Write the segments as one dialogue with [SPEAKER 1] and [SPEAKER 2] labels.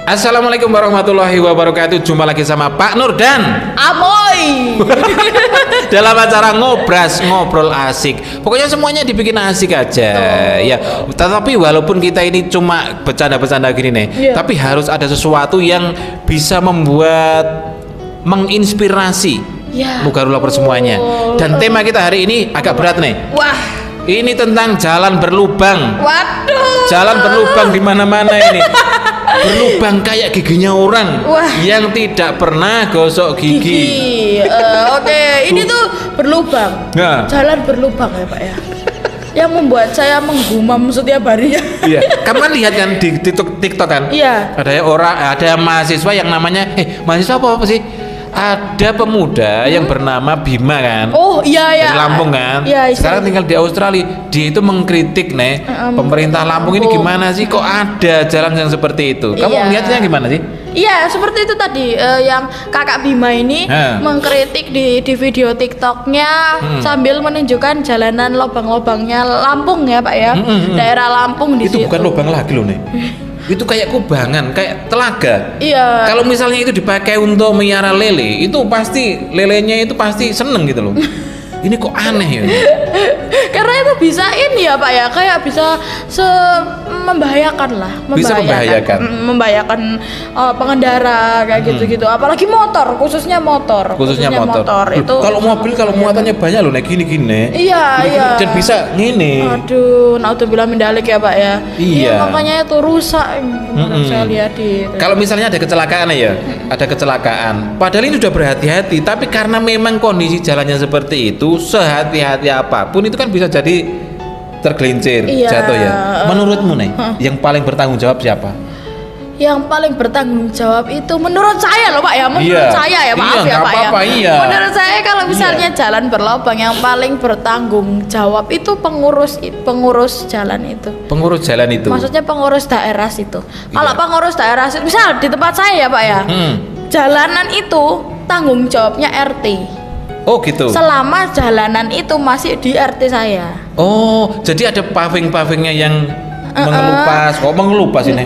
[SPEAKER 1] Assalamualaikum warahmatullahi wabarakatuh. Jumpa lagi sama Pak Nur dan
[SPEAKER 2] Amoy
[SPEAKER 1] dalam acara ngobras, ngobrol asik. Pokoknya semuanya dibikin asik aja. Ya, tetapi walaupun kita ini cuma bercanda-bercanda gini nih, tapi harus ada sesuatu yang bisa membuat menginspirasi Mugarula semuanya. Dan tema kita hari ini agak berat nih.
[SPEAKER 2] Wah,
[SPEAKER 1] ini tentang jalan berlubang.
[SPEAKER 2] waduh,
[SPEAKER 1] Jalan berlubang di mana-mana ini. Berlubang kayak giginya orang.
[SPEAKER 2] Wah.
[SPEAKER 1] Yang tidak pernah gosok gigi.
[SPEAKER 2] Oke, ini tuh berlubang.
[SPEAKER 1] Nah.
[SPEAKER 2] Jalan berlubang ya Pak ya. Yang membuat saya menggumam setiap harinya.
[SPEAKER 1] Iya, kamu kan lihat kan di TikTok kan?
[SPEAKER 2] Iya.
[SPEAKER 1] Ada mahasiswa yang namanya mahasiswa apa sih? Ada pemuda yang bernama Bima kan?
[SPEAKER 2] Oh iya ya.
[SPEAKER 1] Dari Lampung kan?
[SPEAKER 2] Iya.
[SPEAKER 1] Sekarang tinggal di Australia. Dia itu mengkritik nih pemerintah Lampung ini gimana sih? Kok ada jalan yang seperti itu? Kamu
[SPEAKER 2] Iya.
[SPEAKER 1] lihatnya gimana sih?
[SPEAKER 2] Iya, seperti itu tadi yang kakak Bima ini mengkritik di video TikToknya sambil menunjukkan jalanan lubang-lubangnya Lampung ya Pak ya, daerah Lampung di
[SPEAKER 1] Itu
[SPEAKER 2] situ.
[SPEAKER 1] bukan lubang lagi loh nih. Itu kayak kubangan, kayak telaga.
[SPEAKER 2] Iya.
[SPEAKER 1] Kalau misalnya itu dipakai untuk melihara lele, itu pasti lelenya itu pasti seneng gitu loh. Ini kok aneh ya?
[SPEAKER 2] Karena itu bisa ini ya Pak ya, kayak bisa membahayakan lah,
[SPEAKER 1] Bisa membahayakan.
[SPEAKER 2] membahayakan pengendara kayak gitu-gitu. Apalagi motor, khususnya motor.
[SPEAKER 1] Khususnya motor.
[SPEAKER 2] Itu.
[SPEAKER 1] Kalau mobil kalau muatannya banyak loh, naik gini-gini.
[SPEAKER 2] Iya, iya.
[SPEAKER 1] Dan bisa ngini.
[SPEAKER 2] Aduh, naudzubillah min dzalik ya Pak ya.
[SPEAKER 1] Iya.
[SPEAKER 2] Makanya itu rusak kemarin saya lihat di.
[SPEAKER 1] Kalau misalnya ada kecelakaan ya, ada kecelakaan. Padahal ini sudah berhati-hati, tapi karena memang kondisi jalannya seperti itu, sehati-hati apapun itu kan bisa jadi tergelincir, jatuh ya. Menurutmu nih, yang paling bertanggung jawab siapa?
[SPEAKER 2] Yang paling bertanggung jawab itu menurut saya loh Pak ya, menurut saya ya, maaf ya Pak
[SPEAKER 1] apa-apa,
[SPEAKER 2] ya.
[SPEAKER 1] Iya.
[SPEAKER 2] Menurut saya kalau misalnya jalan berlubang yang paling bertanggung jawab itu pengurus jalan itu.
[SPEAKER 1] Pengurus jalan itu.
[SPEAKER 2] Maksudnya pengurus daerah situ. Kalau pengurus daerah situ, misal di tempat saya ya Pak ya, jalanan itu tanggung jawabnya RT.
[SPEAKER 1] Oh gitu.
[SPEAKER 2] Selama jalanan itu masih di RT saya.
[SPEAKER 1] Oh, jadi ada paving-pavingnya yang mengelupas. Oh, mengelupas ini.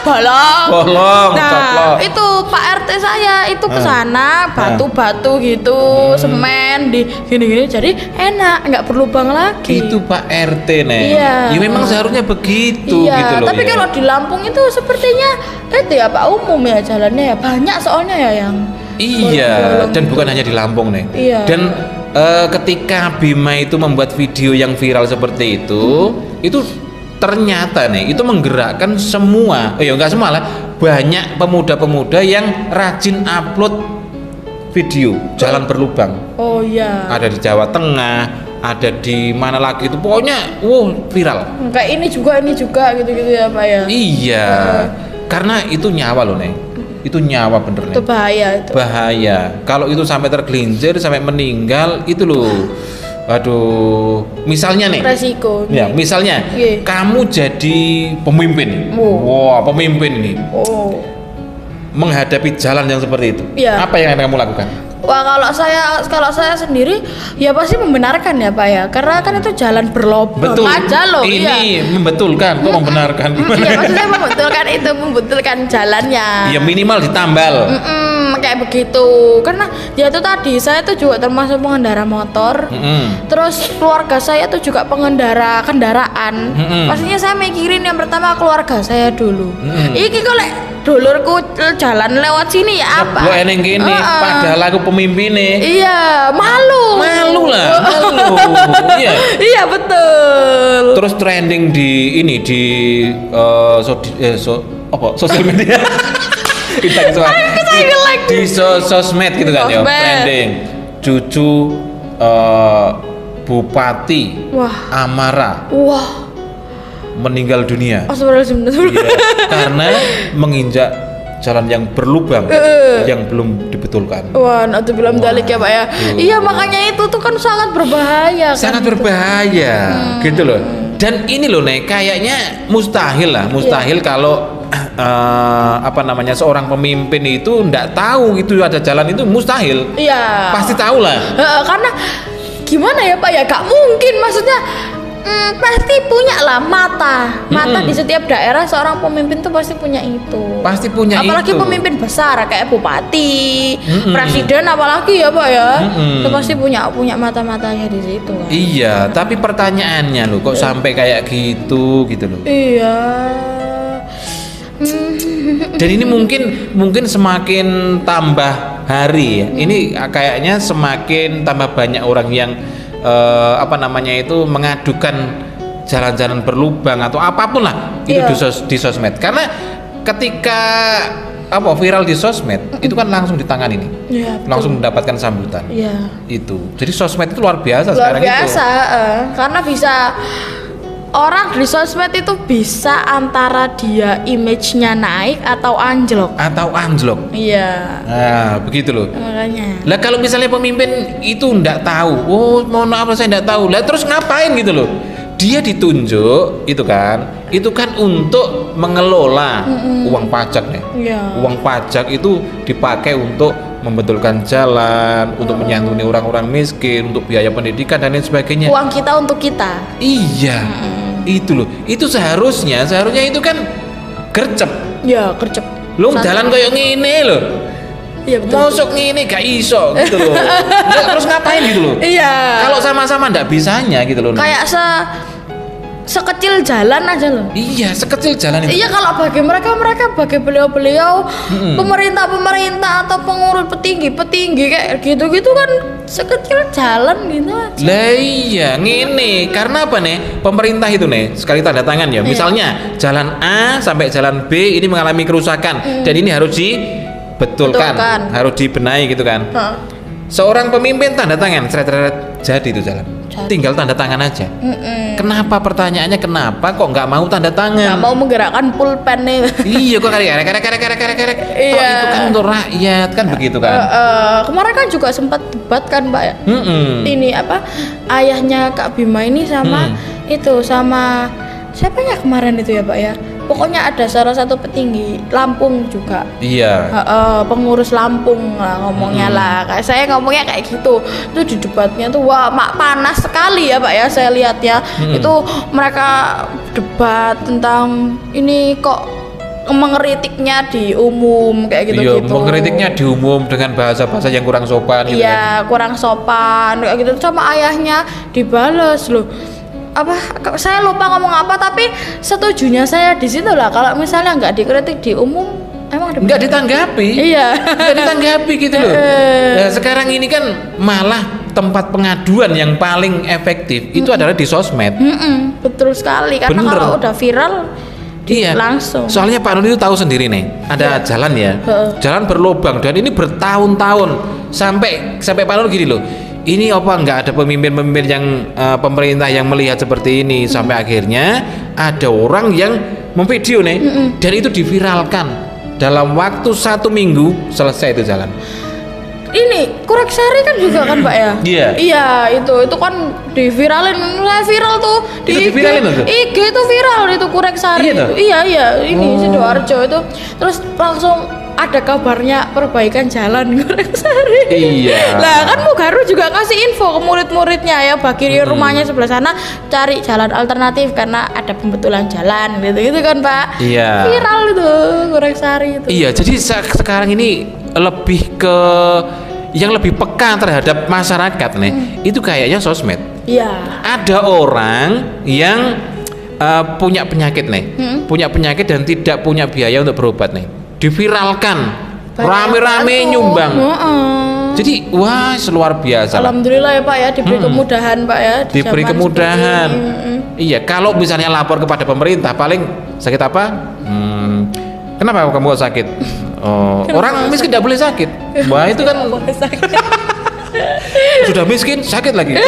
[SPEAKER 1] Bolong,
[SPEAKER 2] Nah,
[SPEAKER 1] coplok.
[SPEAKER 2] itu Pak RT saya itu ke sana batu-batu gitu, semen di gini-gini, jadi enak, nggak berlubang lagi.
[SPEAKER 1] Itu Pak RT nih.
[SPEAKER 2] Iya.
[SPEAKER 1] Ya memang seharusnya begitu
[SPEAKER 2] Iya,
[SPEAKER 1] gitu loh.
[SPEAKER 2] tapi
[SPEAKER 1] ya.
[SPEAKER 2] kalau di Lampung itu sepertinya itu ya Pak, umum ya jalannya ya, banyak soalnya ya yang
[SPEAKER 1] Iya,
[SPEAKER 2] bolong-bolong
[SPEAKER 1] dan
[SPEAKER 2] gitu.
[SPEAKER 1] bukan hanya di Lampung nih.
[SPEAKER 2] Iya.
[SPEAKER 1] Dan ketika Bima itu membuat video yang viral seperti itu ternyata nih itu menggerakkan semua, ya enggak semua lah, banyak pemuda-pemuda yang rajin upload video jalan berlubang.
[SPEAKER 2] Oh iya.
[SPEAKER 1] Ada di Jawa Tengah, ada di mana lagi itu, pokoknya viral.
[SPEAKER 2] Kayak ini juga gitu-gitu ya Pak ya.
[SPEAKER 1] Iya, karena itu nyawa loh nih. Itu nyawa bener nih.
[SPEAKER 2] Itu bahaya itu.
[SPEAKER 1] Bahaya. Kalau itu sampai tergelincir sampai meninggal itu loh. Aduh, misalnya nih.
[SPEAKER 2] Resiko.
[SPEAKER 1] Ya, misalnya
[SPEAKER 2] Iya.
[SPEAKER 1] kamu jadi pemimpin. Wah, pemimpin ini
[SPEAKER 2] Oh.
[SPEAKER 1] menghadapi jalan yang seperti itu.
[SPEAKER 2] Iya.
[SPEAKER 1] Apa yang akan kamu lakukan?
[SPEAKER 2] Wah, kalau saya sendiri ya pasti membenarkan ya Pak ya, karena kan itu jalan berlubang
[SPEAKER 1] Betul.
[SPEAKER 2] aja loh.
[SPEAKER 1] Ini membetulkan, kok membenarkan?
[SPEAKER 2] Iya, maksudnya membetulkan jalannya.
[SPEAKER 1] Ya minimal ditambal.
[SPEAKER 2] Kayak begitu, karena ya itu tadi saya tuh juga termasuk pengendara motor. Terus keluarga saya tuh juga pengendara kendaraan. Pastinya saya mikirin yang pertama keluarga saya dulu. Iki kok lek dulurku jalan lewat sini ya apa?
[SPEAKER 1] Lo eneng gini, padahal aku pemimpin nih.
[SPEAKER 2] Iya, malu
[SPEAKER 1] Malu. Iya.
[SPEAKER 2] Iya betul.
[SPEAKER 1] Terus trending di ini di sosial media. Di sosmed gitu kan ya, trending cucu Bupati Amara meninggal dunia. Iya, karena menginjak jalan yang berlubang yang belum dibetulkan.
[SPEAKER 2] Wah, naudzubillah min dzalik ya Pak ya. Iya, makanya itu tuh kan sangat berbahaya.
[SPEAKER 1] Sangat berbahaya gitu loh. Dan ini loh nih, kayaknya mustahil kalau seorang pemimpin itu ndak tahu gitu ada jalan itu, mustahil.
[SPEAKER 2] Iya.
[SPEAKER 1] Pasti tahu lah.
[SPEAKER 2] Karena gimana ya Pak ya, gak mungkin, maksudnya Pasti punya lah mata di setiap daerah. Seorang pemimpin tuh pasti punya itu.
[SPEAKER 1] Pasti punya
[SPEAKER 2] apalagi
[SPEAKER 1] itu.
[SPEAKER 2] Pemimpin besar kayak bupati, presiden, apalagi ya Pak ya. Itu pasti punya mata-matanya di situ kan.
[SPEAKER 1] Iya, tapi pertanyaannya loh, kok sampai kayak gitu loh.
[SPEAKER 2] Iya.
[SPEAKER 1] Dan ini mungkin semakin tambah hari ya. Ini kayaknya semakin tambah banyak orang yang mengadukan jalan-jalan berlubang atau apapun lah itu di sosmed. Karena ketika viral di sosmed itu kan langsung ditangani nih.
[SPEAKER 2] Iya,
[SPEAKER 1] langsung mendapatkan sambutan.
[SPEAKER 2] Iya.
[SPEAKER 1] Itu. Jadi sosmed itu luar biasa
[SPEAKER 2] luar
[SPEAKER 1] sekarang
[SPEAKER 2] biasa,
[SPEAKER 1] itu.
[SPEAKER 2] Karena bisa orang di sosmed itu bisa antara dia image-nya naik atau anjlok. Iya.
[SPEAKER 1] Nah, begitu loh.
[SPEAKER 2] Makanya.
[SPEAKER 1] Lah kalau misalnya pemimpin itu ndak tahu, mohon maaf saya ndak tahu. Lah terus ngapain gitu loh? Dia ditunjuk itu kan untuk mengelola uang pajak nih.
[SPEAKER 2] Iya.
[SPEAKER 1] Uang pajak itu dipakai untuk membetulkan jalan, untuk menyantuni orang-orang miskin, untuk biaya pendidikan dan lain sebagainya.
[SPEAKER 2] Uang kita untuk kita.
[SPEAKER 1] Iya. Itu loh. Itu seharusnya itu kan gercep.
[SPEAKER 2] Ya, gercep.
[SPEAKER 1] Lu jalan kayak ngene loh.
[SPEAKER 2] Iya betul.
[SPEAKER 1] Masuk ngene gak iso gitu loh. Terus ngapain gitu loh?
[SPEAKER 2] Iya.
[SPEAKER 1] Kalau sama-sama ndak bisanya gitu loh.
[SPEAKER 2] Kayak sekecil jalan aja loh.
[SPEAKER 1] Iya, sekecil jalan itu.
[SPEAKER 2] Iya, kalau bagi mereka bagi beliau pemerintah atau pengurus petinggi kayak gitu kan sekecil jalan gitu aja.
[SPEAKER 1] Lah iya, ngene. Karena apa nih? Pemerintah itu nih sekali tanda tangan ya. Misalnya jalan A sampai jalan B ini mengalami kerusakan dan ini harus dibetulkan, harus dibenahi gitu kan. Seorang pemimpin tanda tangan, jadi itu jalan. Tinggal tanda tangan aja. Kenapa pertanyaannya kenapa kok nggak mau tanda tangan?
[SPEAKER 2] Nggak mau menggerakkan pulpen nih.
[SPEAKER 1] Iya kok karek.
[SPEAKER 2] Iya.
[SPEAKER 1] Itu kan untuk rakyat kan begitu kan.
[SPEAKER 2] Kemarin kan juga sempat debat kan Pak ya. Ini ayahnya Kak Bima ini sama sama siapanya kemarin itu ya Pak ya. Pokoknya ada salah satu petinggi Lampung juga.
[SPEAKER 1] Iya.
[SPEAKER 2] Pengurus Lampung lah ngomongnya lah. Kayak saya ngomongnya kayak gitu. Itu di debatnya tuh panas sekali ya Pak ya. Saya lihat ya. Itu mereka debat tentang ini kok mengkritiknya di umum kayak gitu.
[SPEAKER 1] Iya, mengkritiknya di umum dengan bahasa-bahasa yang kurang sopan gitu.
[SPEAKER 2] Iya, kurang sopan kayak gitu. Sama ayahnya dibales loh. Saya lupa ngomong apa, tapi setujunya saya di situ lah. Kalau misalnya nggak dikritik di umum, emang
[SPEAKER 1] nggak ditanggapi.
[SPEAKER 2] Iya.
[SPEAKER 1] Nggak ditanggapi gitu loh. Nah, sekarang ini kan malah tempat pengaduan yang paling efektif itu adalah di sosmed.
[SPEAKER 2] Betul sekali, karena kalau udah viral langsung.
[SPEAKER 1] Soalnya Pak Nun itu tahu sendiri nih, ada jalan ya, jalan berlubang dan ini bertahun-tahun sampai Pak Nun gini loh. Ini apa nggak ada pemimpin yang pemerintah yang melihat seperti ini sampai akhirnya ada orang yang memvideo nih dan itu diviralkan dalam waktu 1 minggu selesai itu jalan.
[SPEAKER 2] Ini Kureksari kan juga kan Pak ya?
[SPEAKER 1] Iya.
[SPEAKER 2] Iya itu kan diviralin, mulai viral tuh di IG itu viral itu Kureksari. Iya ini Sidoarjo itu terus langsung ada kabarnya perbaikan jalan Kureksari.
[SPEAKER 1] Iya.
[SPEAKER 2] Lah kan Mugaru juga kasih info ke murid-muridnya ya bagi rumahnya sebelah sana cari jalan alternatif karena ada pembetulan jalan gitu kan Pak.
[SPEAKER 1] Iya.
[SPEAKER 2] Viral itu Kureksari itu.
[SPEAKER 1] Iya, jadi sekarang ini lebih ke yang lebih peka terhadap masyarakat nih. Itu kayaknya sosmed.
[SPEAKER 2] Iya.
[SPEAKER 1] Ada orang yang punya penyakit nih. Punya penyakit dan tidak punya biaya untuk berobat nih. Diviralkan rame-rame nyumbang. Jadi wah luar biasa.
[SPEAKER 2] Alhamdulillah ya Pak ya diberi kemudahan Pak ya.
[SPEAKER 1] Diberi kemudahan. Iya, kalau misalnya lapor kepada pemerintah paling sakit apa? Kenapa kamu kok sakit? Orang miskin tidak boleh sakit. Wah itu kan sudah miskin sakit lagi.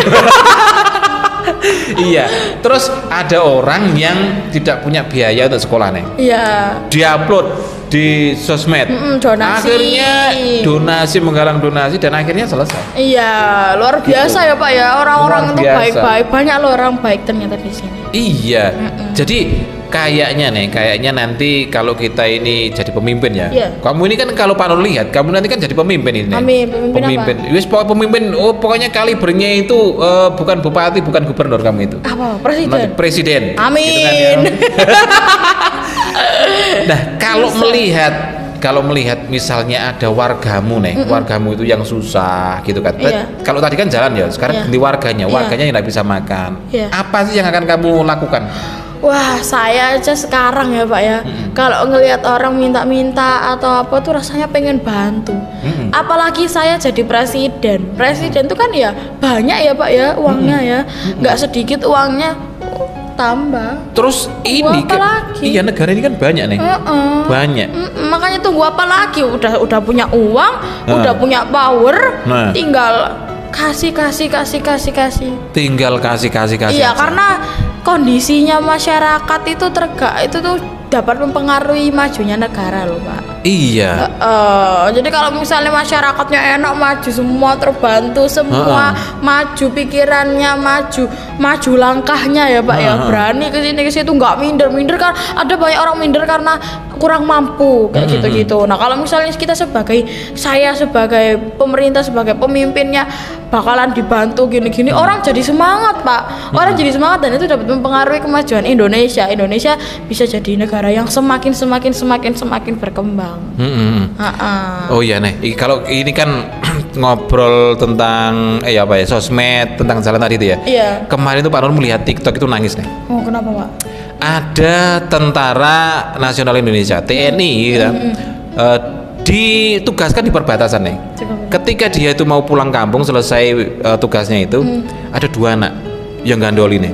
[SPEAKER 1] Iya. Terus ada orang yang tidak punya biaya untuk sekolah nih.
[SPEAKER 2] Iya.
[SPEAKER 1] Diupload di sosmed.
[SPEAKER 2] Donasi.
[SPEAKER 1] Akhirnya donasi menggalang donasi dan akhirnya selesai.
[SPEAKER 2] Iya, luar biasa ya Pak ya. Orang-orang itu baik-baik, banyak loh orang baik ternyata di sini.
[SPEAKER 1] Iya. Jadi kayaknya nanti kalau kita ini jadi pemimpin ya.
[SPEAKER 2] Iya.
[SPEAKER 1] Kamu ini kan kalau Pak Nur lihat, kamu nanti kan jadi pemimpin ini.
[SPEAKER 2] Amin, pemimpin apa?
[SPEAKER 1] Wis pemimpin, pokoknya kalibernya itu bukan bupati, bukan gubernur kamu itu.
[SPEAKER 2] Apa? Presiden.
[SPEAKER 1] Nanti presiden.
[SPEAKER 2] Amin.
[SPEAKER 1] Gitu kan, ya. Nah, kalau melihat misalnya ada wargamu wargamu itu yang susah gitu kan.
[SPEAKER 2] Iya.
[SPEAKER 1] Kalau tadi kan jalan ya, sekarang ganti warganya yang tidak bisa makan.
[SPEAKER 2] Iya.
[SPEAKER 1] Apa sih yang akan kamu lakukan?
[SPEAKER 2] Wah, saya aja sekarang ya Pak ya, kalau ngelihat orang minta-minta atau apa tuh rasanya pengen bantu. Apalagi saya jadi presiden. Presiden tuh kan ya banyak ya Pak ya uangnya ya, nggak sedikit uangnya, tambah.
[SPEAKER 1] Terus ini
[SPEAKER 2] apa lagi?
[SPEAKER 1] Iya, negara ini kan banyak nih. Banyak.
[SPEAKER 2] Makanya tunggu apa lagi? Udah punya uang, udah punya power, tinggal kasih.
[SPEAKER 1] Tinggal kasih.
[SPEAKER 2] Iya,
[SPEAKER 1] aja.
[SPEAKER 2] karena kondisinya masyarakat itu tuh dapat mempengaruhi majunya negara loh Pak.
[SPEAKER 1] Iya.
[SPEAKER 2] Jadi kalau misalnya masyarakatnya enak, maju semua, terbantu semua, maju pikirannya, maju langkahnya ya Pak ya, berani ke sini ke situ, nggak minder kan ada banyak orang minder karena kurang mampu kayak gitu-gitu. Nah kalau misalnya saya sebagai pemerintah, sebagai pemimpinnya bakalan dibantu gini-gini, orang jadi semangat Pak, orang jadi semangat, dan itu dapat mempengaruhi kemajuan Indonesia. Indonesia bisa jadi negara yang semakin berkembang.
[SPEAKER 1] Oh iya nih, kalau ini kan ngobrol tentang sosmed, tentang jalan tadi itu ya.
[SPEAKER 2] Iya.
[SPEAKER 1] Kemarin tuh Pak Nur melihat TikTok itu nangis nih.
[SPEAKER 2] Oh kenapa Pak?
[SPEAKER 1] Ada tentara nasional Indonesia TNI gitu, ditugaskan di perbatasan nih. Ketika dia itu mau pulang kampung selesai tugasnya itu, ada 2 anak yang gandoli nih.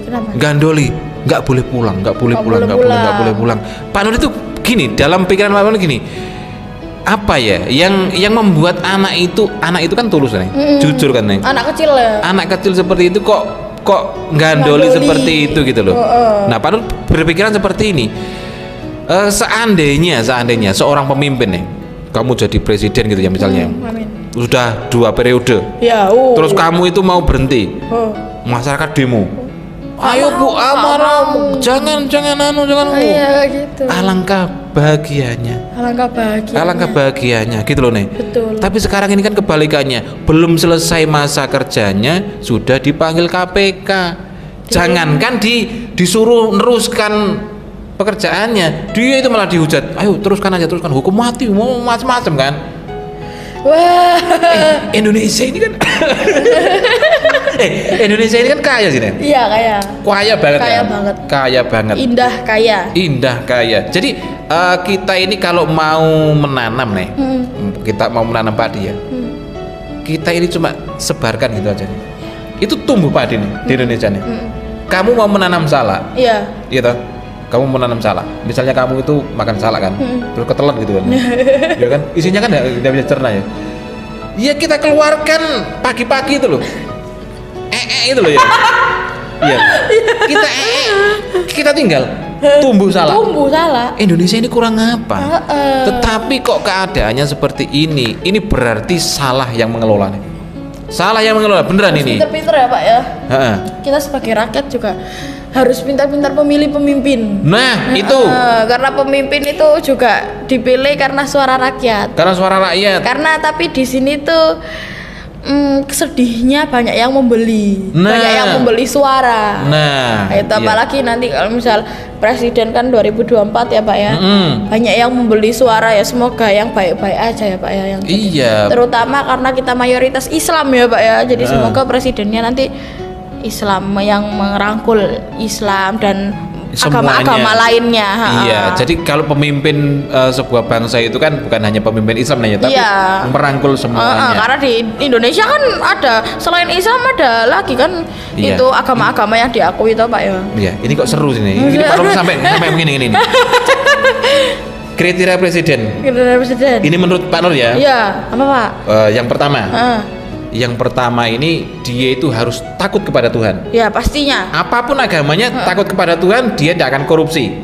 [SPEAKER 2] Kenapa?
[SPEAKER 1] Gandoli, nggak boleh pulang. Pak Nur itu gini, dalam pikiran Pak Nur gini, apa ya yang membuat anak itu kan tulus nih, jujur kan nih.
[SPEAKER 2] Anak kecil ya.
[SPEAKER 1] Anak kecil seperti itu kok gandoli seperti itu gitu loh. Nah, Pak Nur berpikiran seperti ini. Seandainya seorang pemimpin nih, kamu jadi presiden gitu ya misalnya, sudah 2 periode, terus kamu itu mau berhenti, masyarakat demo, ayo Bu, amarah, jangan
[SPEAKER 2] Iya gitu.
[SPEAKER 1] Alangkah bahagianya gitu loh nih.
[SPEAKER 2] Betul.
[SPEAKER 1] Tapi sekarang ini kan kebalikannya, belum selesai masa kerjanya sudah dipanggil KPK. Jangankan disuruh neruskan pekerjaannya, dia itu malah dihujat. Ayo teruskan hukum mati, mau macam-macam kan.
[SPEAKER 2] Wah.
[SPEAKER 1] Indonesia ini kan Indonesia ini kan kaya sih nih.
[SPEAKER 2] Iya, kaya.
[SPEAKER 1] Kaya banget. Indah kaya. Jadi kita ini kalau mau menanam nih, kita mau menanam padi ya, kita ini cuma sebarkan gitu aja nih. Itu tumbuh padi nih di Indonesia nih. Kamu mau menanam salak, gitu. Kamu menanam salak, misalnya kamu itu makan salak kan, terus ketelan gitu kan, ya kan, isinya kan tidak bisa cerna ya. Ya kita keluarkan pagi-pagi itu loh, itu loh ya. Iya. Kita tinggal tumbuh salak. Indonesia ini kurang apa? Tetapi kok keadaannya seperti ini? Ini berarti salah yang mengelola nih. Beneran ini.
[SPEAKER 2] Pinter-pinter ya Pak ya. Kita sebagai rakyat juga harus pintar-pintar memilih pemimpin.
[SPEAKER 1] Nah, itu.
[SPEAKER 2] Karena pemimpin itu juga dipilih karena suara rakyat. Karena tapi di sini tuh sedihnya banyak yang membeli. Banyak yang membeli suara. Itu apalagi nanti kalau misal presiden kan 2024 ya Pak ya. Banyak yang membeli suara ya, semoga yang baik-baik aja ya Pak ya, yang terutama karena kita mayoritas Islam ya Pak ya. Jadi semoga presidennya nanti Islam yang merangkul Islam dan agama-agama lainnya.
[SPEAKER 1] Iya, jadi kalau pemimpin sebuah bangsa itu kan bukan hanya pemimpin Islam aja, tapi merangkul semuanya.
[SPEAKER 2] Karena di Indonesia kan ada selain Islam ada lagi kan itu agama-agama yang diakui itu Pak ya.
[SPEAKER 1] Iya, ini kok seru sini. Ini baru sampai begini. Kriteria presiden. Ini menurut Pak Nur ya?
[SPEAKER 2] Iya, apa Pak?
[SPEAKER 1] Yang pertama ini dia itu harus takut kepada Tuhan.
[SPEAKER 2] Ya pastinya.
[SPEAKER 1] Apapun agamanya takut kepada Tuhan, dia tidak akan korupsi.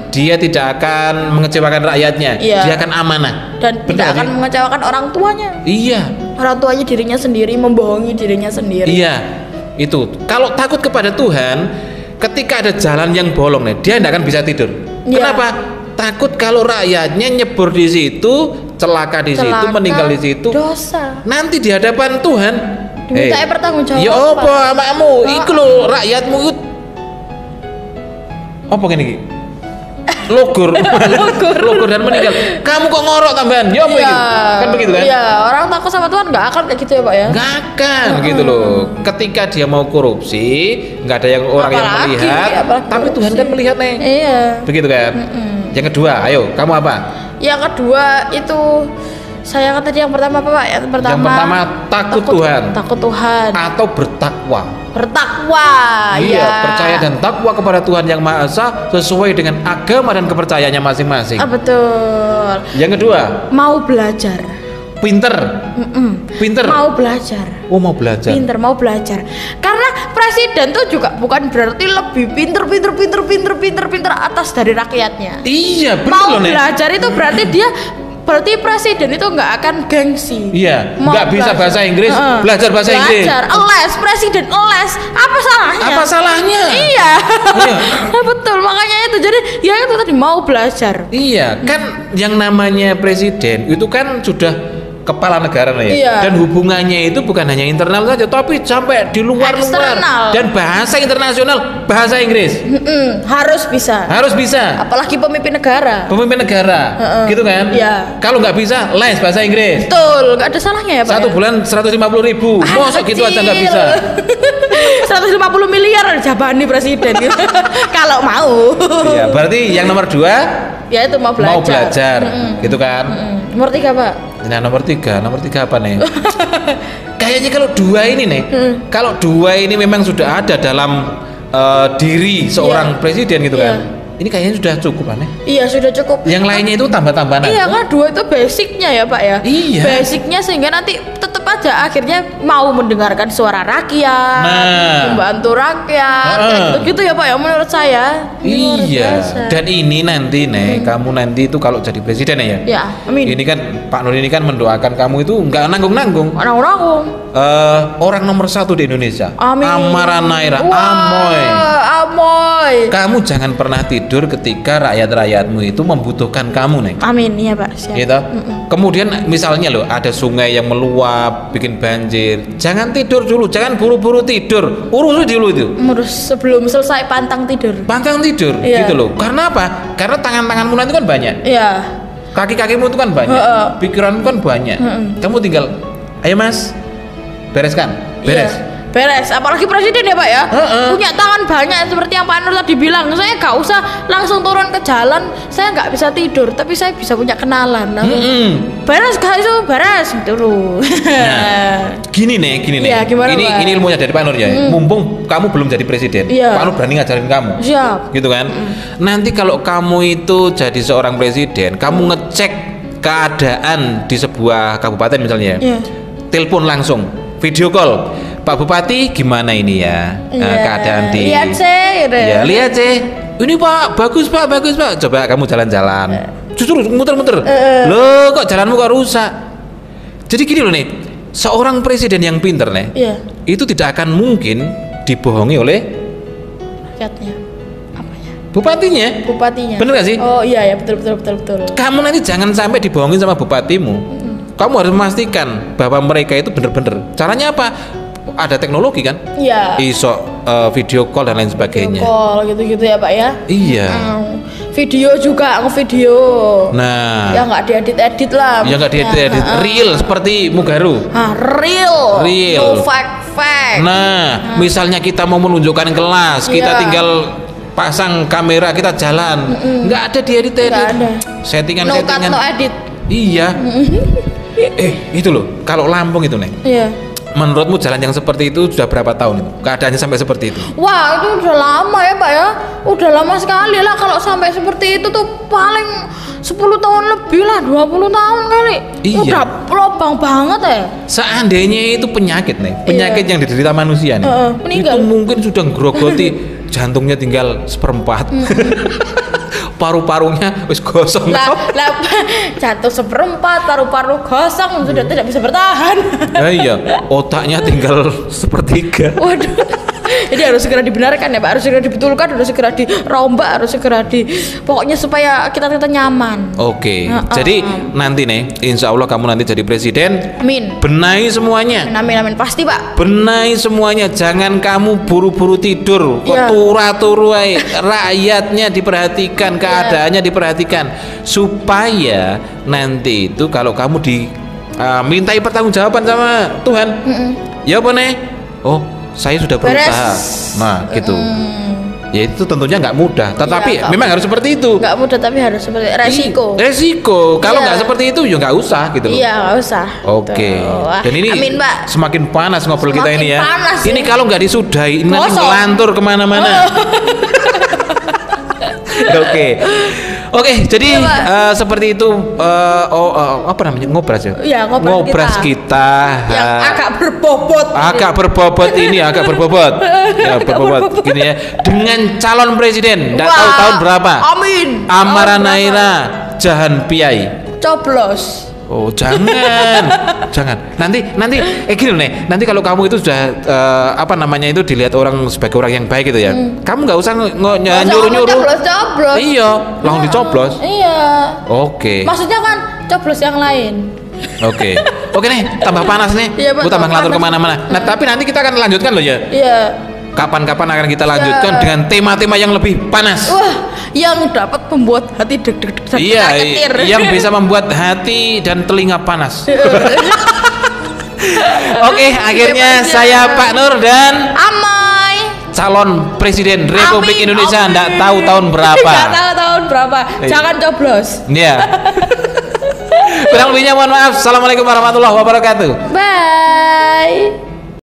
[SPEAKER 1] Dia tidak akan mengecewakan rakyatnya. Dia akan amanah.
[SPEAKER 2] Dan tidak akan mengecewakan orang tuanya.
[SPEAKER 1] Iya.
[SPEAKER 2] Orang tuanya dirinya sendiri, membohongi dirinya sendiri.
[SPEAKER 1] Iya. Itu. Kalau takut kepada Tuhan, ketika ada jalan yang bolong nih, dia tidak akan bisa tidur. Kenapa? Takut kalau rakyatnya nyebur di situ, celaka di situ, meninggal di situ,
[SPEAKER 2] dosa.
[SPEAKER 1] Nanti di hadapan Tuhan
[SPEAKER 2] diminta bertanggung jawab.
[SPEAKER 1] Ya apa amakmu? Iku lho rakyatmu apa gini iki? Logur dan meninggal. Kamu kok ngorok tambahan? Ya apa gitu? Kan begitu kan?
[SPEAKER 2] Iya, orang takut sama Tuhan nggak akan kayak gitu ya Pak ya?
[SPEAKER 1] Nggak akan gitu loh. Ketika dia mau korupsi, nggak ada yang orang yang melihat, tapi Tuhan kan melihat nih.
[SPEAKER 2] Iya.
[SPEAKER 1] Begitu kan? Yang kedua, ayo kamu apa?
[SPEAKER 2] Yang kedua itu saya kan tadi yang pertama apa Pak? Yang pertama
[SPEAKER 1] takut Tuhan.
[SPEAKER 2] Takut Tuhan.
[SPEAKER 1] Atau bertakwa.
[SPEAKER 2] Bertakwa.
[SPEAKER 1] Iya, percaya dan takwa kepada Tuhan yang Maha Esa sesuai dengan agama dan kepercayaannya masing-masing.
[SPEAKER 2] Betul.
[SPEAKER 1] Yang kedua,
[SPEAKER 2] mau belajar.
[SPEAKER 1] Pinter. Pinter.
[SPEAKER 2] Mau belajar.
[SPEAKER 1] Oh, mau belajar.
[SPEAKER 2] Pinter, mau belajar. Karena presiden tuh juga bukan berarti lebih pinter atas dari rakyatnya.
[SPEAKER 1] Iya, betul
[SPEAKER 2] mau
[SPEAKER 1] loh,
[SPEAKER 2] belajar itu berarti dia presiden itu nggak akan gengsi.
[SPEAKER 1] Iya, nggak bisa bahasa Inggris, belajar bahasa Inggris.
[SPEAKER 2] Les, presiden les, apa salahnya?
[SPEAKER 1] Apa salahnya?
[SPEAKER 2] Iya. Betul, makanya itu. Jadi ya itu tadi mau belajar.
[SPEAKER 1] Iya, kan yang namanya presiden itu kan sudah kepala negara ya.
[SPEAKER 2] Iya.
[SPEAKER 1] Dan hubungannya itu bukan hanya internal saja, tapi sampai di luar dan bahasa internasional, bahasa Inggris.
[SPEAKER 2] Harus bisa.
[SPEAKER 1] Harus bisa.
[SPEAKER 2] Apalagi pemimpin negara.
[SPEAKER 1] Gitu kan?
[SPEAKER 2] Iya.
[SPEAKER 1] Kalau nggak bisa, les bahasa Inggris.
[SPEAKER 2] Betul, nggak ada salahnya ya Pak.
[SPEAKER 1] Satu bulan 150.000. Masa gitu aja nggak bisa?
[SPEAKER 2] 150 miliar jabani presiden gitu. Kalau mau.
[SPEAKER 1] Iya, berarti yang nomor 2
[SPEAKER 2] ya itu mau belajar.
[SPEAKER 1] Gitu kan?
[SPEAKER 2] Nomor 3 Pak.
[SPEAKER 1] Nah, nomor tiga apa nih? Kayaknya kalau 2 ini nih, kalau 2 ini memang sudah ada dalam diri seorang presiden gitu kan. Ini kayaknya sudah cukup aneh.
[SPEAKER 2] Iya, sudah cukup.
[SPEAKER 1] Yang lainnya itu tambah-tambahan.
[SPEAKER 2] Iya, kan 2 itu basicnya ya Pak ya.
[SPEAKER 1] Iya.
[SPEAKER 2] Basicnya sehingga nanti tetap aja akhirnya mau mendengarkan suara rakyat, membantu rakyat, gitu ya Pak ya menurut saya.
[SPEAKER 1] Iya. Dan ini nanti nih, kamu nanti itu kalau jadi presiden ya.
[SPEAKER 2] Ya, amin.
[SPEAKER 1] Ini kan Pak Nur ini kan mendoakan kamu itu nggak nanggung-nanggung. Orang nomor 1 di Indonesia.
[SPEAKER 2] Amin.
[SPEAKER 1] Amara Naira,
[SPEAKER 2] Amoy.
[SPEAKER 1] Kamu jangan pernah tidur ketika rakyat-rakyatmu itu membutuhkan kamu nih.
[SPEAKER 2] Amin, iya Pak. Siap.
[SPEAKER 1] Gitu. Kemudian misalnya loh, ada sungai yang meluap, bikin banjir. Jangan tidur dulu, jangan buru-buru tidur. Urus dulu itu.
[SPEAKER 2] Urus sebelum selesai pantang tidur.
[SPEAKER 1] Gitu loh. Karena apa? Karena tangan-tanganmu nanti kan banyak.
[SPEAKER 2] Iya.
[SPEAKER 1] Kaki-kakimu itu kan banyak. Pikiranmu kan banyak. Kamu tinggal, ayo Mas, bereskan. Beres.
[SPEAKER 2] Iya. Beres, apalagi presiden ya Pak ya, punya tangan banyak seperti yang Pak Nur tadi bilang. Saya nggak usah langsung turun ke jalan, saya nggak bisa tidur, tapi saya bisa punya kenalan. Beres guys, itu beres dulu.
[SPEAKER 1] Nah, gini nih.
[SPEAKER 2] Ya, gimana,
[SPEAKER 1] ini ilmunya dari Pak Nur ya. Mumpung kamu belum jadi presiden, Pak Nur berani ngajarin kamu.
[SPEAKER 2] Siap.
[SPEAKER 1] Gitu kan? Nanti kalau kamu itu jadi seorang presiden, kamu ngecek keadaan di sebuah kabupaten misalnya, telepon langsung, video call. Pak Bupati gimana ini ya keadaan di
[SPEAKER 2] lihat sih
[SPEAKER 1] ya lihat sih ini Pak bagus Pak coba kamu jalan-jalan justru muter-muter loh kok jalanmu kok rusak. Jadi gini loh nih, seorang presiden yang pinter nih itu tidak akan mungkin dibohongi oleh
[SPEAKER 2] rakyatnya. Apanya?
[SPEAKER 1] Bupatinya bener gak sih?
[SPEAKER 2] Oh iya ya, betul.
[SPEAKER 1] Kamu nanti jangan sampai dibohongin sama bupatimu. Kamu harus memastikan bahwa mereka itu bener-bener. Caranya apa? Ada teknologi kan?
[SPEAKER 2] Iya.
[SPEAKER 1] Iso video call dan lain sebagainya.
[SPEAKER 2] Video call gitu-gitu ya Pak ya?
[SPEAKER 1] Iya.
[SPEAKER 2] Video juga, ngevideo.
[SPEAKER 1] Nah.
[SPEAKER 2] Ya nggak diedit lah.
[SPEAKER 1] Ya nggak diedit. Real seperti Mugaru.
[SPEAKER 2] Real. No fake.
[SPEAKER 1] Nah, misalnya kita mau menunjukkan kelas, kita tinggal pasang kamera, kita jalan. Nggak ada diedit.
[SPEAKER 2] Nggak ada.
[SPEAKER 1] Settingan.
[SPEAKER 2] No edit.
[SPEAKER 1] Iya. Itu loh. Kalau Lampung itu nih.
[SPEAKER 2] Iya.
[SPEAKER 1] Menurutmu jalan yang seperti itu sudah berapa tahun itu? Keadaannya sampai seperti itu?
[SPEAKER 2] Wah, itu udah lama ya Pak ya. Udah lama sekali lah kalau sampai seperti itu tuh paling 10 tahun lebih lah, 20 tahun kali.
[SPEAKER 1] Iya.
[SPEAKER 2] Udah lobang banget ya.
[SPEAKER 1] Seandainya itu penyakit yang diderita manusia nih. Itu mungkin sudah ngerogoti jantungnya tinggal 1/4. Paru-parunya wis gosong.
[SPEAKER 2] Lah jatuh 1/4, paru-paru gosong sudah tidak bisa bertahan.
[SPEAKER 1] Iya, otaknya tinggal 1/3.
[SPEAKER 2] Waduh. Jadi harus segera dibenarkan ya Pak, harus segera dibetulkan, harus segera dirombak, harus segera pokoknya supaya kita nyaman.
[SPEAKER 1] Oke. Jadi nanti nih, insya Allah kamu nanti jadi presiden.
[SPEAKER 2] Amin.
[SPEAKER 1] Benahi semuanya.
[SPEAKER 2] Amin pasti Pak.
[SPEAKER 1] Benahi semuanya, jangan kamu buru-buru tidur. Kok turu rakyatnya diperhatikan, keadaannya diperhatikan, supaya nanti itu kalau kamu mintai pertanggungjawaban sama Tuhan. Ya apa nih? Oh, saya sudah berusaha. Nah, gitu. Ya itu tentunya nggak mudah, tetapi memang harus seperti itu.
[SPEAKER 2] Nggak mudah tapi harus seperti
[SPEAKER 1] resiko. Kalau nggak seperti itu ya nggak usah gitu loh.
[SPEAKER 2] Iya nggak usah.
[SPEAKER 1] Oke. Dan ini
[SPEAKER 2] Amin, Pak.
[SPEAKER 1] semakin panas ngobrol kita ini ya.
[SPEAKER 2] Panas,
[SPEAKER 1] ini kalau nggak disudahi nanti ngelantur kemana-mana. Oke, jadi seperti itu apa namanya ngobras ya?
[SPEAKER 2] Iya, ngobras
[SPEAKER 1] kita.
[SPEAKER 2] Yang agak berbobot.
[SPEAKER 1] Agak berbobot. Ya, berbobot gini ya. Dengan calon presiden, enggak tahu tahun berapa.
[SPEAKER 2] Amin.
[SPEAKER 1] Amara Naira Jahan Piai.
[SPEAKER 2] Coblos.
[SPEAKER 1] Oh, jangan. Nanti gini nih. Nanti kalau kamu itu sudah apa namanya itu dilihat orang sebagai orang yang baik gitu ya. Kamu nggak usah nyuruh-nyuruh.
[SPEAKER 2] Coblos.
[SPEAKER 1] Iya, langsung dicoblos.
[SPEAKER 2] Iya.
[SPEAKER 1] Oke.
[SPEAKER 2] Maksudnya kan coblos yang lain.
[SPEAKER 1] Oke nih, tambah panas nih.
[SPEAKER 2] Iya,
[SPEAKER 1] Aku tambah ngatur kemana-mana. Nah, tapi nanti kita akan lanjutkan loh ya.
[SPEAKER 2] Iya.
[SPEAKER 1] Kapan-kapan akan kita lanjutkan dengan tema-tema yang lebih panas.
[SPEAKER 2] Wah, yang dapat membuat hati deg-deg dan ketir.
[SPEAKER 1] Yang bisa membuat hati dan telinga panas. Oke, akhirnya saya Pak Nur dan
[SPEAKER 2] Amai,
[SPEAKER 1] calon presiden Republik Indonesia. Nggak tahu tahun berapa.
[SPEAKER 2] Nggak tahu tahun berapa. Jangan coblos.
[SPEAKER 1] Iya. Kurang lebihnya mohon maaf. Assalamualaikum warahmatullahi wabarakatuh.
[SPEAKER 2] Bye.